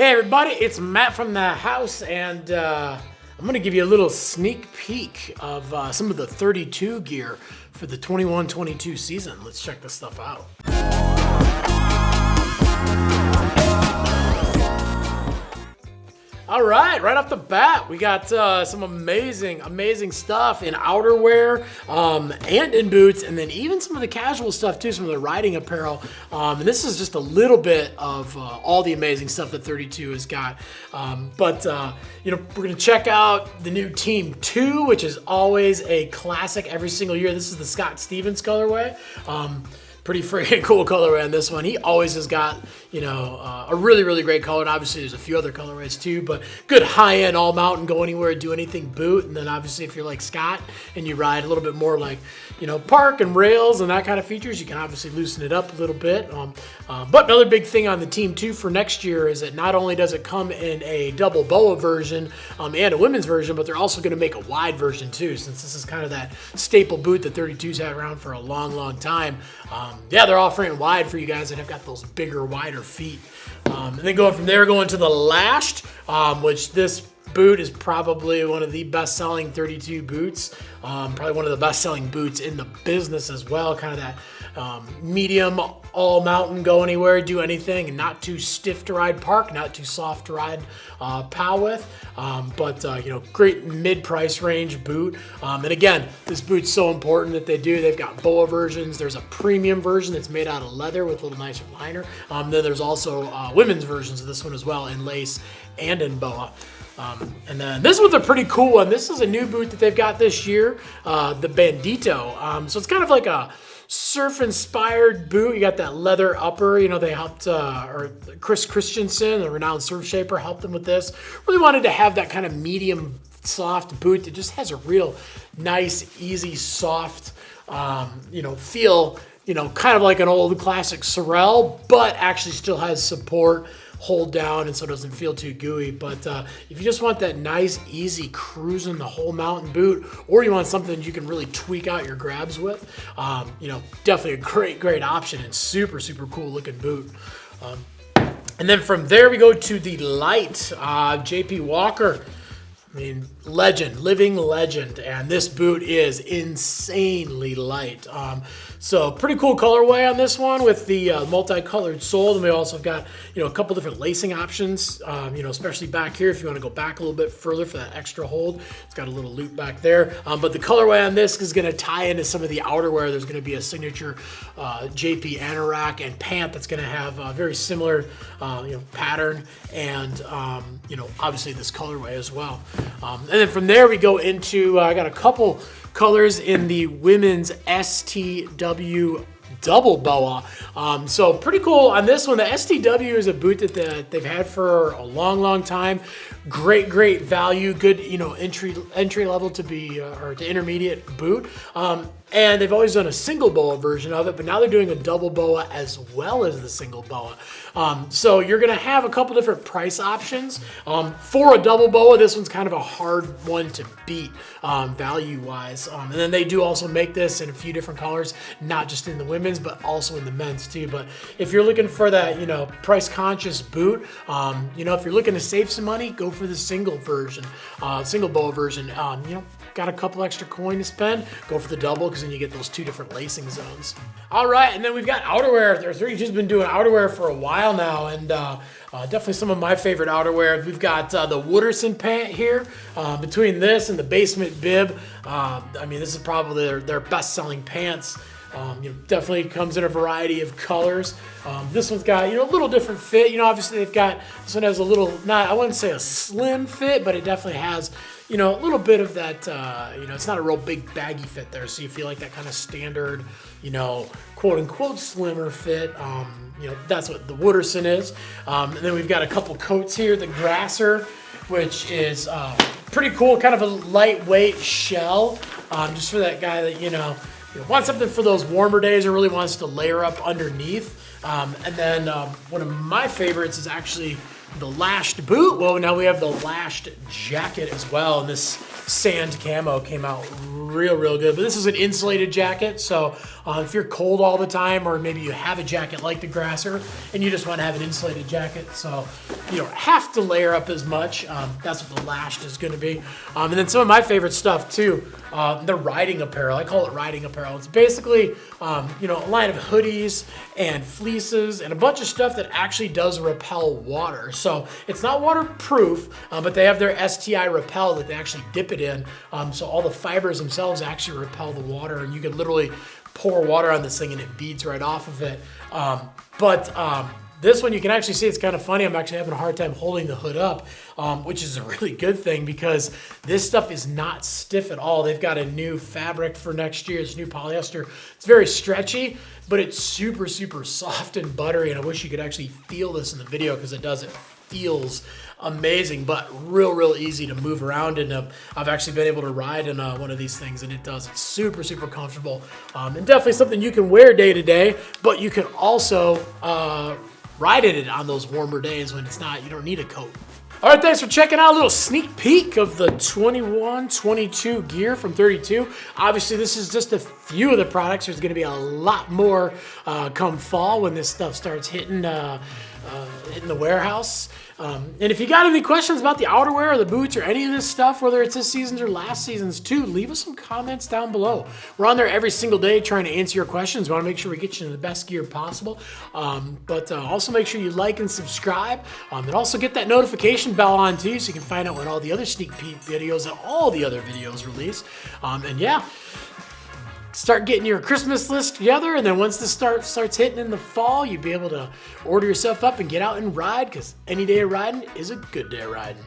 Hey everybody, it's Matt from the house, and I'm going to give you a little sneak peek of some of the 32 gear for the 21-22 season. Let's check this stuff out. All right off the bat, we got some amazing stuff in outerwear and in boots, and then even some of the casual stuff too, some of the riding apparel. And this is just a little bit of all the amazing stuff that 32 has got. We're gonna check out the new Team 2, which is always a classic every single year. This is the Scott Stevens colorway. Pretty freaking cool colorway on this one. He always has got, a really great color. And obviously there's a few other colorways too, but good high-end all mountain, go anywhere, do anything boot. And then obviously if you're like Scott and you ride a little bit more like, park and rails and that kind of features, you can obviously loosen it up a little bit. But another big thing on the Team 2 for next year is that not only does it come in a double boa version and a women's version, but they're also going to make a wide version too, since this is kind of that staple boot that 32's had around for a long time. They're offering wide for you guys that have got those bigger, wider feet. And then going from there, going to the Lashed, which this boot is probably one of the best-selling 32 boots. Probably one of the best-selling boots in the business as well. Kind of that medium, all-mountain, go anywhere, do anything, and not too stiff to ride park, not too soft to ride pow with. Great mid-price range boot. And again, this boot's so important that they've got boa versions. There's a premium version that's made out of leather with a little nicer liner. Then there's also women's versions of this one as well, in lace and in boa. And then this one's a pretty cool one. This is a new boot that they've got this year, the Bandito. So it's kind of like a surf-inspired boot. You got that leather upper. They helped, or Chris Christensen, a renowned surf shaper, helped them with this. Really wanted to have that kind of medium soft boot that just has a real nice, easy, soft, feel, kind of like an old classic Sorel, but actually still has support, hold down, and so it doesn't feel too gooey. But if you just want that nice, easy cruising the whole mountain boot, or you want something you can really tweak out your grabs with, definitely a great option, and super cool looking boot. And then from there we go to the Light, JP Walker. Living legend, and this boot is insanely light. So pretty cool colorway on this one with the multicolored sole. And we also have got, a couple different lacing options, especially back here if you want to go back a little bit further for that extra hold. It's got a little loop back there. But the colorway on this is going to tie into some of the outerwear. There's going to be a signature JP anorak and pant that's going to have a very similar, pattern and, obviously this colorway as well. And then from there we go into, I got a couple colors in the women's STW double boa. So pretty cool on this one. The STW is a boot that they've had for a long time. Great value, good, entry level to be, or to intermediate boot. And they've always done a single boa version of it, but now they're doing a double boa as well as the single boa. So you're gonna have a couple different price options. For a double boa, this one's kind of a hard one to beat value-wise. And then they do also make this in a few different colors, not just in the women's, but also in the men's too. But if you're looking for that, price-conscious boot, if you're looking to save some money, go for the single version, single boa version. Got a couple extra coin to spend, go for the double, because then you get those two different lacing zones. All right, and then we've got outerwear. Thirtytwo's been doing outerwear for a while now, and definitely some of my favorite outerwear. We've got the Wooderson pant here. Between this and the Basement bib, this is probably their best-selling pants. Definitely comes in a variety of colors. This one's got, a little different fit. Obviously they've got, this one has a little, I wouldn't say a slim fit, but it definitely has, a little bit of that, it's not a real big baggy fit there. So you feel like that kind of standard, quote unquote slimmer fit. That's what the Wooderson is. And then we've got a couple coats here, the Grasser, which is pretty cool, kind of a lightweight shell, just for that guy that, wants something for those warmer days or really wants to layer up underneath. And then one of my favorites is actually the lashed boot. Well, now we have the lashed jacket as well. And this sand camo came out real good. But this is an insulated jacket, so if you're cold all the time, or maybe you have a jacket like the Grasser and you just want to have an insulated jacket, so you don't have to layer up as much, that's what the lashed is going to be. And then some of my favorite stuff too, the riding apparel. I call it riding apparel. It's basically a line of hoodies and fleeces and a bunch of stuff that actually does repel water. So it's not waterproof, but they have their STI repel that they actually dip it in. So all the fibers themselves actually repel the water, and you can literally pour water on this thing and it beads right off of it. This one, you can actually see, it's kind of funny. I'm actually having a hard time holding the hood up, which is a really good thing because this stuff is not stiff at all. They've got a new fabric for next year. It's new polyester. It's very stretchy, but it's super soft and buttery. And I wish you could actually feel this in the video because it does. It feels amazing, but real easy to move around in. I've actually been able to ride in one of these things, and it does. It's super comfortable, and definitely something you can wear day to day, but you can also ride in it on those warmer days when you don't need a coat. All right, thanks for checking out a little sneak peek of the 21-22 gear from Thirtytwo. Obviously, this is just a few of the products. There's going to be a lot more come fall when this stuff starts hitting the warehouse. And if you got any questions about the outerwear or the boots or any of this stuff, whether it's this season's or last season's too, leave us some comments down below. We're on there every single day trying to answer your questions. We want to make sure we get you in the best gear possible. But also make sure you like and subscribe. And also get that notification bell on too, so you can find out when all the other sneak peek videos and all the other videos release. And yeah, start getting your Christmas list together, and then once this starts hitting in the fall, you'll be able to order yourself up and get out and ride, because any day of riding is a good day of riding.